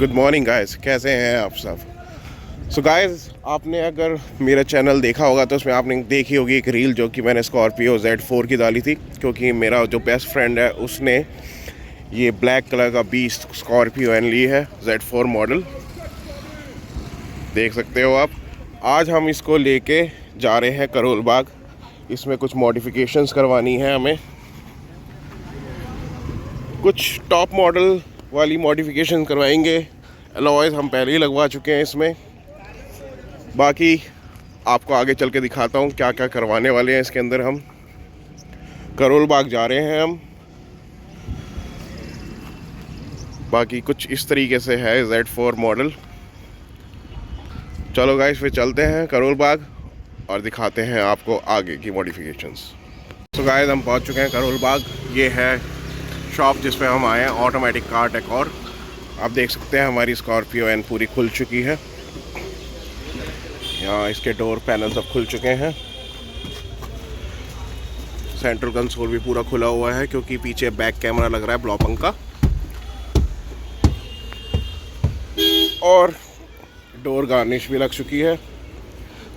Good morning guys, कैसे हैं आप सब। सो गाइस, आपने अगर मेरा चैनल देखा होगा तो उसमें आपने देखी होगी एक रील जो कि मैंने स्कॉर्पियो Z4 की डाली थी, क्योंकि मेरा जो बेस्ट फ्रेंड है उसने ये ब्लैक कलर का बीस्ट स्कॉर्पियो एन ली है, Z4 मॉडल। देख सकते हो आप। आज हम इसको लेके जा रहे हैं करोल बाग। इसमें कुछ मॉडिफिकेशंस करवानी है हमें, कुछ टॉप मॉडल वाली मॉडिफिकेशन करवाएंगे। अलॉयज़ हम पहले ही लगवा चुके हैं इसमें। बाकी आपको आगे चल के दिखाता हूँ क्या क्या करवाने वाले हैं इसके अंदर। हम करोल बाग जा रहे हैं हम। बाकी कुछ इस तरीके से है Z4 मॉडल। चलो गाइस, फिर चलते हैं करोल बाग और दिखाते हैं आपको आगे की मॉडिफिकेशंस। तो गाइस, हम पहुंच चुके हैं करोल बाग। ये है शॉप जिसमें हम आए हैं, ऑटोमेटिक कार डेकोर। आप देख सकते हैं हमारी स्कॉर्पियो एन पूरी खुल चुकी है। यहाँ इसके डोर पैनल सब खुल चुके हैं। सेंट्रल कंसोल भी पूरा खुला हुआ है क्योंकि पीछे बैक कैमरा लग रहा है ब्लॉपंग का। और डोर गार्निश भी लग चुकी है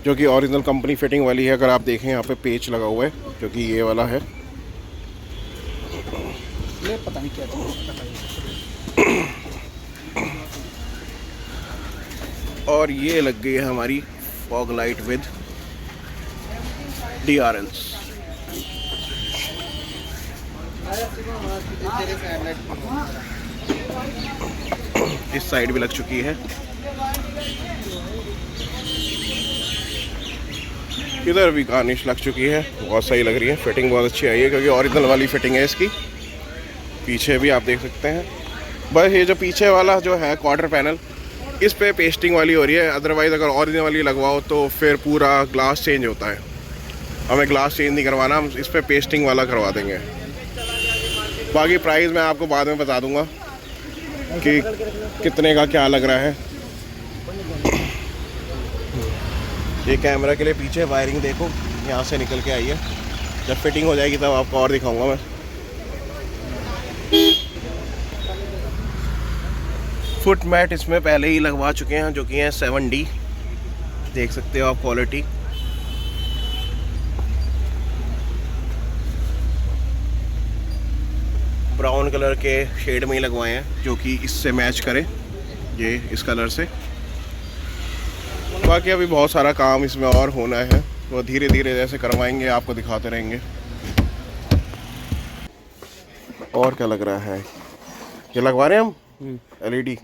जो कि ओरिजिनल कंपनी फिटिंग वाली है। अगर आप देखें यहाँ पे पेच लगा हुआ है जो कि ये वाला है। पता नहीं क्या और ये लग गई है हमारी फॉग लाइट विद DRLs। इस साइड भी लग चुकी है। इधर भी गार्निश लग चुकी है, बहुत सही लग रही है। फिटिंग बहुत अच्छी आई है क्योंकि ओरिजिनल वाली फिटिंग है इसकी। पीछे भी आप देख सकते हैं। बस ये जो पीछे वाला जो है क्वार्टर पैनल, इस पे पेस्टिंग वाली हो रही है। अदरवाइज़ अगर ओरिजिनल वाली लगवाओ तो फिर पूरा ग्लास चेंज होता है। हमें ग्लास चेंज नहीं करवाना, हम इस पे पेस्टिंग वाला करवा देंगे। बाकी प्राइस मैं आपको बाद में बता दूंगा कि कितने का क्या लग रहा है। ये कैमरा के लिए पीछे वायरिंग देखो, यहाँ से निकल के आई है। जब फिटिंग हो जाएगी तब आपको और दिखाऊंगा मैं। फुट मैट इसमें पहले ही लगवा चुके हैं जो कि हैं 7D। देख सकते हो आप क्वालिटी। ब्राउन कलर के शेड में ही लगवाए हैं जो कि इससे मैच करे, ये इस कलर से। बाकी अभी बहुत सारा काम इसमें और होना है, वो धीरे धीरे जैसे करवाएंगे आपको दिखाते रहेंगे। और क्या लग रहा है, ये लगवा रहे हैं हम LED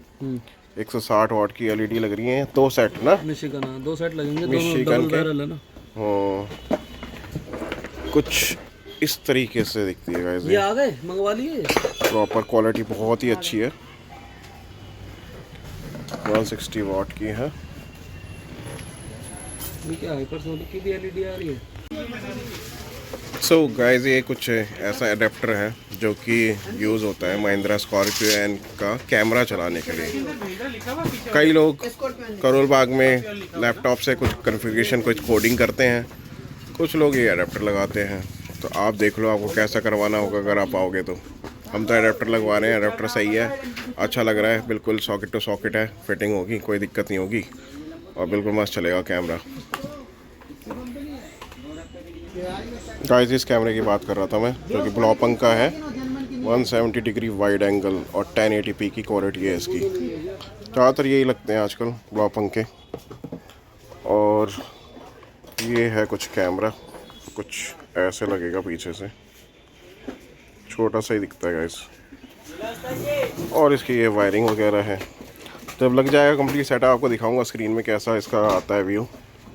160 वाट की LED लग रही है। 2 सेट ना, मिशिगन 2 सेट लगेंगे, मिशिगन दोनों बैरल है ना। कुछ इस तरीके से दिखती है गाइस। ये आ गए, मंगवा लिए। प्रॉपर क्वालिटी बहुत ही अच्छी है। 160 वाट की है। ये क्या हाइपरसोनिक की भी LED आ रही है। सो गाइस, ये कुछ ऐसा एडेप्टर है जो कि यूज़ होता है महिंद्रा स्कॉर्पियो एन का कैमरा चलाने के लिए। कई लोग करोल बाग में लैपटॉप से कुछ कॉन्फ़िगरेशन, कुछ कोडिंग करते हैं, कुछ लोग ये एडेप्टर लगाते हैं। तो आप देख लो आपको कैसा करवाना होगा अगर आप आओगे तो। हम तो एडेप्टर लगवा रहे हैं, एडेप्टर सही है, अच्छा लग रहा है, बिल्कुल सॉकेट टू सॉकेट है, फिटिंग होगी, कोई दिक्कत नहीं होगी और बिल्कुल मस्त चलेगा कैमरा। गाइस, इस कैमरे की बात कर रहा था मैं जो कि ब्लॉपंग का है। 170 डिग्री वाइड एंगल और 1080p की क्वालिटी है इसकी। ज़्यादातर यही लगते हैं आजकल ब्लॉपंग के। और ये है कुछ कैमरा, कुछ ऐसे लगेगा पीछे से, छोटा सा ही दिखता है गाइस। और इसकी ये वायरिंग वगैरह है। जब लग जाएगा कंप्लीट सेटअप आपको दिखाऊंगा स्क्रीन में कैसा इसका आता है व्यू,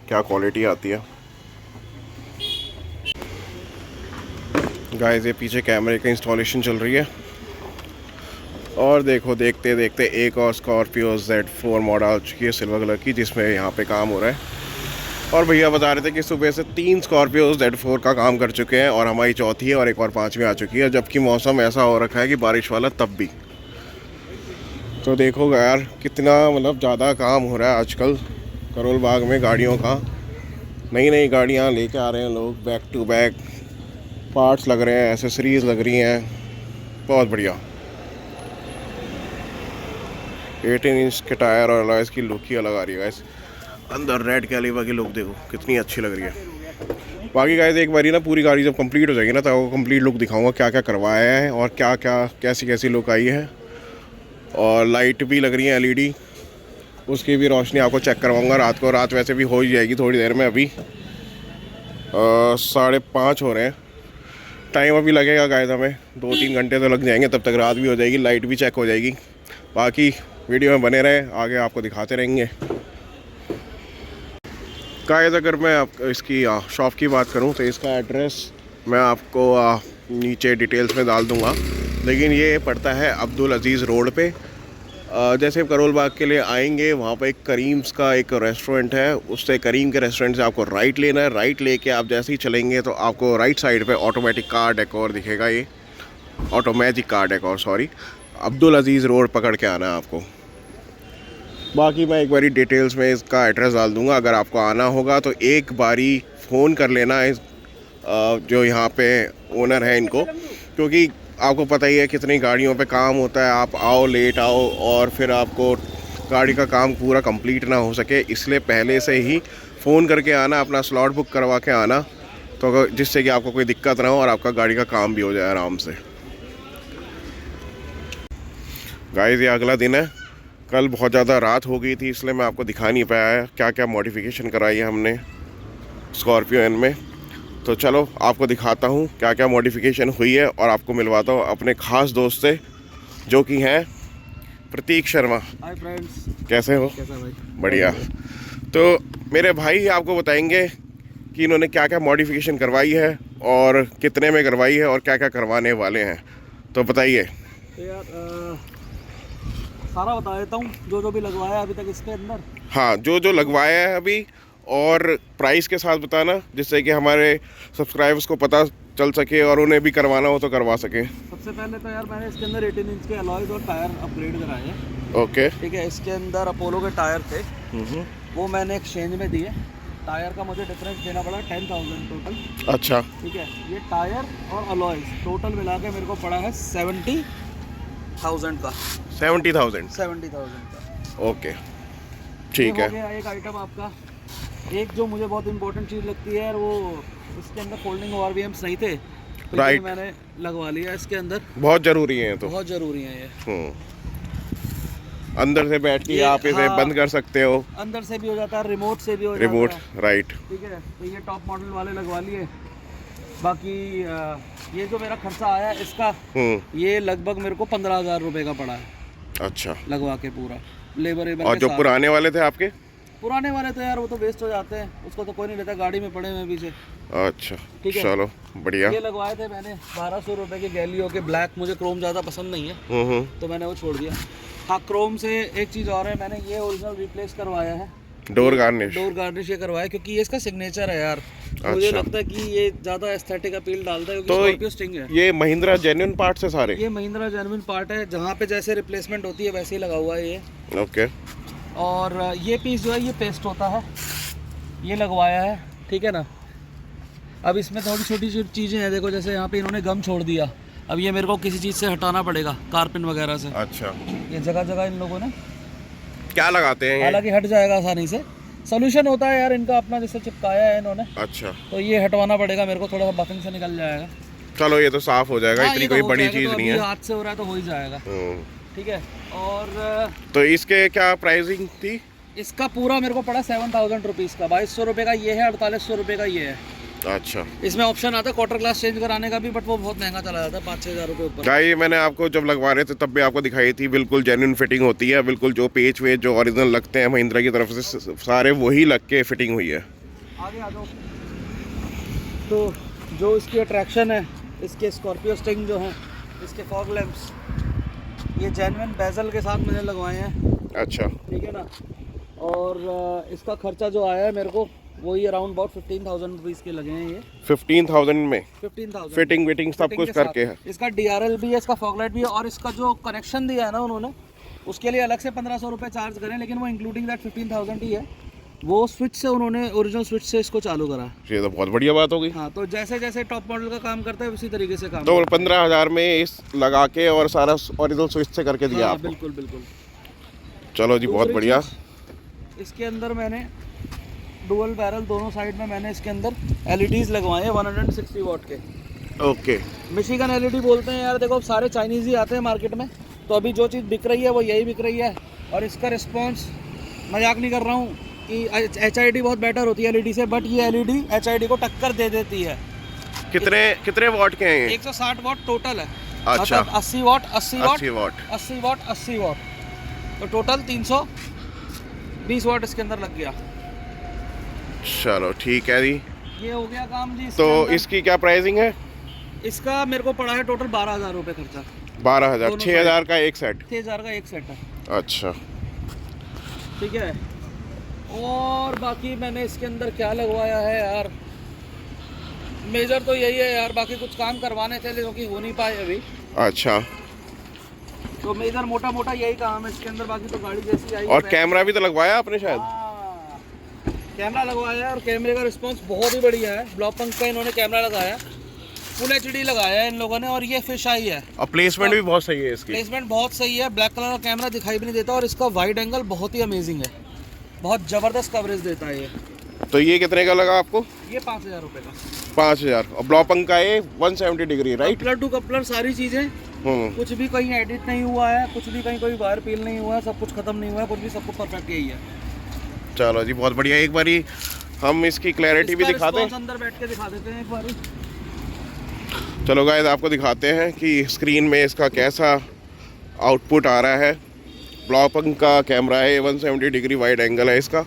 क्या क्वालिटी आती है। गाइस, ये पीछे कैमरे की इंस्टॉलेशन चल रही है। और देखो, देखते देखते एक और स्कॉर्पियो Z4 मॉडल आ चुकी है सिल्वर कलर की, जिसमें यहाँ पे काम हो रहा है। और भैया बता रहे थे कि सुबह से 3 स्कॉर्पियो Z4 का काम कर चुके हैं और हमारी चौथी है और एक और 5वीं आ चुकी है, जबकि मौसम ऐसा हो रखा है कि बारिश वाला तब भी। तो देखो यार कितना मतलब ज़्यादा काम हो रहा है आजकल करोल बाग में गाड़ियों का। नई नई गाड़ियाँ लेके आ रहे हैं लोग, बैक टू बैक पार्ट्स लग रहे हैं, एसेसरीज़ लग रही हैं, बहुत बढ़िया। 18 इंच के टायर और अलॉयज़ की लुक ही अलग आ रही है गाइस। अंदर रेड कैलिबर की लुक देखो कितनी अच्छी लग रही है। बाकी गाइस एक बारी ना पूरी गाड़ी जब कंप्लीट हो जाएगी ना तो आपको कंप्लीट लुक दिखाऊंगा क्या क्या करवाया है और क्या क्या कैसी कैसी लुक आई है। और लाइट भी लग रही है LED, उसकी भी रोशनी आपको चेक करवाऊंगा रात को। रात वैसे भी हो ही जाएगी थोड़ी देर में, अभी 5:30 हो रहे हैं। टाइम अभी लगेगा गाइस, हमें 2-3 घंटे तो लग जाएंगे, तब तक रात भी हो जाएगी, लाइट भी चेक हो जाएगी। बाकी वीडियो में बने रहे, आगे आपको दिखाते रहेंगे। गाइस अगर मैं इसकी शॉप की बात करूं तो इसका एड्रेस मैं आपको नीचे डिटेल्स में डाल दूंगा, लेकिन ये पड़ता है अब्दुल अजीज़ रोड पे। जैसे करोल बाग के लिए आएंगे वहाँ पे एक करीम्स का एक रेस्टोरेंट है, उससे करीम के रेस्टोरेंट से आपको राइट लेना है। राइट लेके आप जैसे ही चलेंगे तो आपको राइट साइड पे ऑटोमेटिक कार डेकोर दिखेगा, ये automatic car decor sorry, Abdul Aziz road पकड़ के आना है आपको। बाकी मैं एक बारी डिटेल्स में इसका एड्रेस डाल दूंगा, अगर आपको आना होगा तो एक बारी फ़ोन कर लेना है जो यहाँ पे ओनर है इनको, क्योंकि आपको पता ही है कितनी गाड़ियों पे काम होता है। आप आओ लेट आओ और फिर आपको गाड़ी का काम पूरा कंप्लीट ना हो सके, इसलिए पहले से ही फ़ोन करके आना, अपना स्लॉट बुक करवा के आना, तो जिससे कि आपको कोई दिक्कत ना हो और आपका गाड़ी का काम भी हो जाए आराम से। गाइस ये अगला दिन है, कल बहुत ज़्यादा रात हो गई थी इसलिए मैं आपको दिखा नहीं पाया है क्या क्या मॉडिफिकेशन कराई है हमने स्कॉर्पियो एन में। तो चलो आपको दिखाता हूँ क्या क्या मॉडिफिकेशन हुई है और आपको मिलवाता हूँ अपने ख़ास दोस्त से जो कि हैं प्रतीक शर्मा। हाय फ्रेंड्स, कैसे हो? कैसा भाई? बढ़िया। तो मेरे भाई आपको बताएंगे कि इन्होंने क्या क्या मॉडिफिकेशन करवाई है और कितने में करवाई है और क्या क्या करवाने वाले हैं, तो बताइए। तो यार सारा बता देता हूँ जो जो भी लगवाया अभी तक इसके अंदर। हाँ, जो जो लगवाया है अभी और प्राइस के साथ बताना, जिससे कि हमारे सब्सक्राइबर्स को पता चल सके और उन्हें भी करवाना हो तो करवा सके। सबसे पहले तो यार मैंने इसके अंदर 18 इंच के अलॉयज और टायर अपग्रेड कराए हैं। ओके, ठीक है, इसके अंदर अपोलो के टायर थे, वो मैंने एक्सचेंज में दिए। टायर का मुझे डिफरेंस देना पड़ा 10,000 टोटल। अच्छा, ठीक है, ये टायर और अलॉयज टोटल मिला के मेरे को पड़ा है 70,000 का। 70,000 का। ओके, ठीक है। हो गया एक आइटम आपका। एक जो मुझे बहुत इंपॉर्टेंट चीज़ लगती है यार, वो इसके अंदर फोल्डिंग ORVMs नहीं थे, तो राइट, मैंने लगवा लिया इसके अंदर। बहुत ज़रूरी है तो, बहुत ज़रूरी है ये। अंदर से बैठ के आप इसे बंद कर सकते हो, अंदर से भी हो जाता है, रिमोट से भी हो रिमोट, जाता है। राइट। ठीक है, तो ये टॉप मॉडल वाले लगवा लिए। बाकी ये जो मेरा खर्चा आया इसका, ये लगभग मेरे को 15,000 रुपये का पड़ा है। अच्छा, लगवा के पूरा लेबर। और जो पुराने वाले थे आपके? पुराने वाले तो यार वो तो वेस्ट हो जाते हैं, उसको तो कोई नहीं लेता, गाड़ी में पड़े हुए पीछे। अच्छा, ठीक है, चलो बढ़िया। ये लगवाए थे मैंने 1200 रुपये के गैलियो के ब्लैक। मुझे क्रोम ज़्यादा पसंद नहीं है, तो मैंने वो छोड़ दिया। हाँ, क्रोम से एक चीज़ और है, मैंने ये ओरिजिनल रिप्लेस करवाया है, डोर गार्निश। डोर गार्निश ये करवाया क्योंकि ये इसका सिग्नेचर है यार। मुझे लगता है कि ये ज़्यादा एस्थेटिक अपील डालता है, क्योंकि स्कॉर्पियो स्टिंग है। ये महिंद्रा जेन्युइन पार्ट से सारे? ये महिंद्रा जेन्युइन पार्ट है, जहाँ पे जैसे रिप्लेसमेंट होती है वैसे ही लगा हुआ है ये। ओके। और ये पीस जो है ये पेस्ट होता है, ये लगवाया है। ठीक है ना, अब इसमें थोड़ी छोटी छोटी चीज़ें हैं, देखो जैसे यहाँ पे इन्होंने गम छोड़ दिया, अब ये मेरे को किसी चीज़ से हटाना पड़ेगा, कारपिन वगैरह से। अच्छा, ये जगह जगह इन लोगों ने क्या लगाते हैं? हालांकि हट जाएगा आसानी से, सोल्यूशन होता है यार इनका अपना, जैसे चिपकाया है इन्होंने। अच्छा, तो ये हटवाना पड़ेगा मेरे को, थोड़ा सा बफिंग से निकल जाएगा। चलो ये तो साफ हो जाएगा, इतनी कोई बड़ी चीज़ नहीं है, हाथ से हो रहा है तो हो ही जाएगा। ठीक है, और तो इसके क्या प्राइसिंग थी? इसका पूरा मेरे को पड़ा 7,000 रुपीज़ का। 2,200 रुपये का ये है, 4,800 रुपये का ये है। अच्छा, इसमें ऑप्शन आता है क्वार्टर ग्लास चेंज कराने का भी, बट वो बहुत महंगा चला जाता है, 5-6 हज़ार रुपये ऊपर। गाइस ये मैंने आपको जब लगवा रहे थे तब भी आपको दिखाई थी, बिल्कुल जेन्युइन फिटिंग होती है, बिल्कुल जो पेच वेच जो ओरिजिनल लगते हैं महिंद्रा की तरफ से सारे वही लग के फिटिंग हुई है। आगे आ जाओ। तो जो इसकी अट्रैक्शन है, इसके स्कॉर्पियो स्टिंग जो हैं, इसके फॉग लैंप्स, ये जेन्युइन बेजल के साथ मैंने लगवाए हैं। अच्छा, ठीक है ना, और इसका खर्चा जो आया है मेरे को वही अराउंड अबाउट 15,000 रुपीज़ के लगे हैं। ये 15,000 में 15,000 फिटिंग विटिंग सब कुछ करके है। इसका DRL भी है, इसका फॉगलाइट भी है, और इसका जो कनेक्शन दिया है ना उन्होंने, उसके लिए अलग से 1,500 रुपये चार्ज करें, लेकिन वो इंक्लूडिंग दैट 15,000 ही है। वो स्विच से उन्होंने, ओरिजिनल स्विच से इसको चालू करा। ये तो बहुत बढ़िया बात हो गई। हाँ, तो जैसे जैसे टॉप मॉडल का काम करता है उसी तरीके से काम। तो 15,000 में इस लगा के और सारा ओरिजिनल स्विच से करके दिया आपको? बिल्कुल बिल्कुल। चलो जी, बहुत दूसरी बढ़िया। चीज़, इसके अंदर मैंने डुअल बैरल दोनों साइड में मैंने इसके अंदर LEDs लगवाए हैं 160 वॉट के। ओके, मिशिगन LED बोलते हैं यार, देखो अब सारे चाइनीज़ ही आते हैं मार्केट में, तो अभी जो चीज़ बिक रही है वो यही बिक रही है। और इसका रिस्पॉन्स, मजाक नहीं कर रहा हूँ कि HID बहुत बेटर होती है LED से, बट ये LED HID को टक्कर दे देती है। कितने वॉट के हैं ये? 160 वॉट टोटल है। अच्छा, मतलब 80 what 80 what 80 what 80 what 80 what, तो टोटल 320 वॉट इसके अंदर लग गया। चलो ठीक है जी। ये हो गया काम जी। तो इसकी क्या प्राइसिंग है? इसका मेरे को पड़ा है टोटल 12,000 रुपये खर्चा। 12,000, 6,000 का एक सेट। 6,000 का एक सेट है। अच्छा, ठीक है। और बाकी मैंने इसके अंदर क्या लगवाया है यार, मेजर तो यही है यार, बाकी कुछ काम करवाने थे जो कि हो नहीं पाए अभी। अच्छा, तो मेजर मोटा मोटा यही काम है इसके अंदर, बाकी तो गाड़ी जैसी आई। और कैमरा भी तो लगवाया आपने शायद? हाँ, कैमरा लगवाया है और कैमरे का रिस्पांस बहुत ही बढ़िया है। ब्लॉपंक का इन्होंने कैमरा लगाया, फुल HD लगाया है इन लोगों ने, और ये फिश आई है। और प्लेसमेंट भी बहुत सही है इसकी। प्लेसमेंट बहुत सही है, ब्लैक कलर का कैमरा दिखाई भी नहीं देता, और इसका वाइड एंगल बहुत ही अमेजिंग है, बहुत ज़बरदस्त कवरेज देता है ये। तो ये कितने का लगा आपको? ये 5,000 रुपये का। 5,000। और ब्लॉपंक का ये 170 degree, right? Coupler to coupler सारी चीज़ें, कुछ भी कहीं एडिट नहीं हुआ है, कुछ भी कहीं कोई वायर पील नहीं हुआ है, सब कुछ खत्म नहीं हुआ है, कुछ भी, सब कुछ परफेक्ट यही है। चलो जी, बहुत बढ़िया। एक बारी हम इसकी क्लैरिटी भी दिखा दें। अंदर बैठ के दिखा देते हैं एक बारी। चलो गाइस, आपको दिखाते हैं कि स्क्रीन में इसका कैसा आउटपुट आ रहा है। ब्लॉपंक का कैमरा है, 170 डिग्री वाइड एंगल है इसका,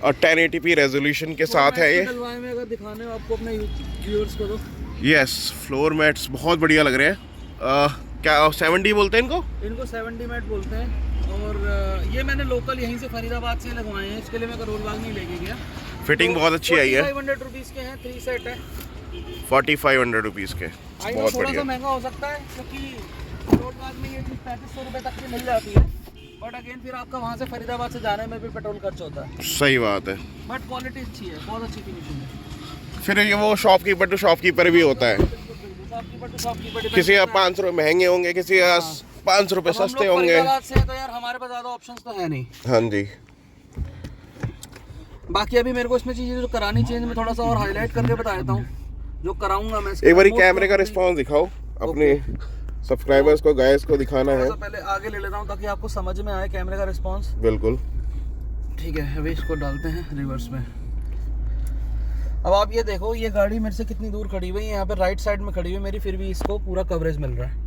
और 1080p रेजोल्यूशन के साथ है ये। में अगर दिखाने हो आपको अपने व्यूअर्स को तो यस, फ्लोर मैट्स बहुत बढ़िया लग रहे हैं। क्या 70 बोलते हैं इनको 70 मैट बोलते हैं। और ये मैंने लोकल यहीं से फरीदाबाद से लगवाए हैं, इसके लिए मैं करोल बाग नहीं लेके गया। फिटिंग बहुत अच्छी आई है। 4500 रुपीज़ के हैं, 3 सेट है। 4500 रुपीज़ के, बहुत थोड़ा सा बढ़िया। महंगा हो सकता है क्योंकि करोल बाग में ये चीज़ 3500 रुपये तक की मिल जाती है, बट अगेन फिर आपका वहाँ से फरीदाबाद से जाने में भी पेट्रोल खर्च होता है। सही बात है, बट क्वालिटी अच्छी है, बहुत अच्छी फिनिशिंग है। फिर ये वो शॉपकीपर टू शॉपकीपर भी होता है। शॉपकीपर किसी का 500 रुपये महंगे होंगे, किसी का 500 रुपये सस्ते होंगे। फरीदाबाद से तो यार हमारे पास ज़्यादा ऑप्शंस तो है नहीं। हाँ जी। बाकी अभी मेरे को इसमें चीज़ें जो करानी चाहिए, मैं थोड़ा सा और हाईलाइट करके बता देता हूँ जो कराऊंगा मैं। एक बारी कैमरे का रिस्पॉन्स दिखाओ अपने सब्सक्राइबर्स को, गाइस को दिखाना है। पहले आगे ले लेता हूँ ताकि आपको समझ में आए कैमरे का रिस्पॉन्स। बिल्कुल। ठीक है, अभी इसको डालते हैं रिवर्स में। अब आप ये देखो, ये गाड़ी मेरे से कितनी दूर खड़ी हुई है, यहाँ पे राइट साइड में खड़ी हुई है मेरी, फिर भी इसको पूरा कवरेज मिल रहा है।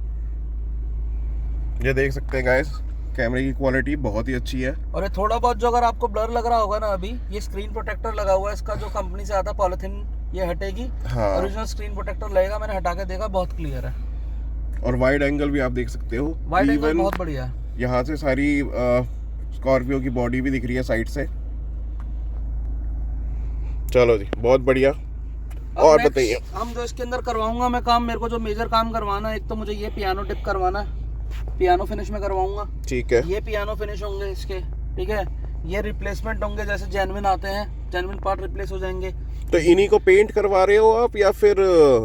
ये देख सकते हैं गाइस, कैमरे की क्वालिटी बहुत ही अच्छी है। और ये थोड़ा बहुत जो अगर आपको ब्लर लग रहा होगा ना, अभी ये स्क्रीन प्रोटेक्टर लगा हुआ है इसका, जो कंपनी से आता है पॉलिथीन, ये हटेगी। हाँ। ओरिजिनल स्क्रीन प्रोटेक्टर लगेगा, मैंने हटा के देखा, बहुत क्लियर है। और वाइड एंगल भी आप देख सकते हो, वाइड एंगल बहुत बढ़िया है। यहाँ से सारी स्कॉर्पियो की बॉडी भी दिख रही है साइड से। चलो जी, बहुत बढ़िया। और बताइए। हम जो इसके अंदर करवाऊंगा मैं काम, मेरे को जो मेजर काम करवाना है, एक तो मुझे ये पियानो टिप करवाना है, पियानो फिनिश में करवाऊंगा। ठीक है। ये पियानो फिनिश होंगे इसके, ठीक है। ये रिप्लेसमेंट होंगे, जैसे जेन्युइन आते हैं, जेन्युइन पार्ट रिप्लेस हो जाएंगे। तो इन्हीं को पेंट करवा रहे हो आप या फिर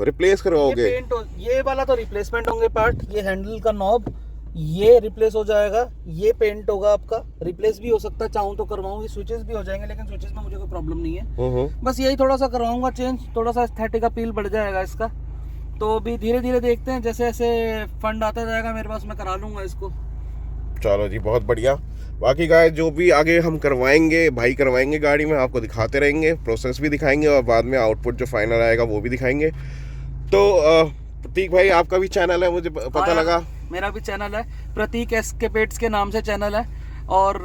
रिप्लेस करवाओगे? ये पेंट ये वाला तो रिप्लेसमेंट होंगे पार्ट। ये हैंडल का नॉब ये रिप्लेस हो जाएगा, ये पेंट होगा आपका, रिप्लेस भी हो सकता है, चाहूँ तो करवाऊँ। ये स्विचेस भी हो जाएंगे, लेकिन स्विचेस में मुझे कोई प्रॉब्लम नहीं है। बस यही थोड़ा सा करवाऊंगा चेंज, थोड़ा सा एस्थेटिक अपील बढ़ जाएगा इसका। तो अभी धीरे धीरे देखते हैं, जैसे जैसे फंड आता जाएगा मेरे पास, मैं करा लूँगा इसको। चलो जी, बहुत बढ़िया। बाकी गाइस, जो भी आगे हम करवाएंगे, भाई करवाएंगे गाड़ी में, आपको दिखाते रहेंगे, प्रोसेस भी दिखाएंगे, और बाद में आउटपुट जो फाइनल आएगा वो भी दिखाएंगे। तो प्रतीक भाई, आपका भी चैनल है, मुझे पता लगा। मेरा भी चैनल है, प्रतीक एस्केपेड्स के नाम से चैनल है। और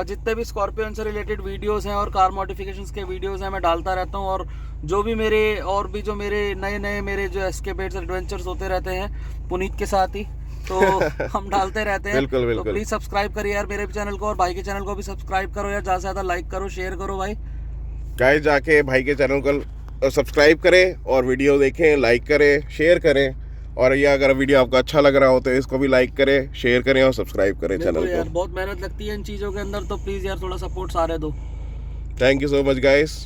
जितने भी स्कॉर्पियन से रिलेटेड वीडियोस हैं और कार मॉडिफिकेशंस के वीडियोस हैं, मैं डालता रहता हूं। और जो भी मेरे नए मेरे जो एस्केपेड्स एडवेंचर्स होते रहते हैं पुनीत के साथ ही, तो हम डालते रहते हैं। बिल्कुल बिल्कुल। तो प्लीज़ सब्सक्राइब करिए यार मेरे चैनल को, और भाई के चैनल को भी सब्सक्राइब करो यार, ज़्यादा से ज़्यादा लाइक करो, शेयर करो भाई। गाइस, जाके भाई के चैनल को सब्सक्राइब करें और वीडियो देखें, लाइक करें, शेयर करें। और ये अगर वीडियो आपको अच्छा लग रहा हो तो इसको भी लाइक करें, शेयर करें और सब्सक्राइब करें चैनल को। बहुत मेहनत लगती है इन चीज़ों के अंदर, तो प्लीज़ यार थोड़ा सपोर्ट सारे दो। Thank you so much guys.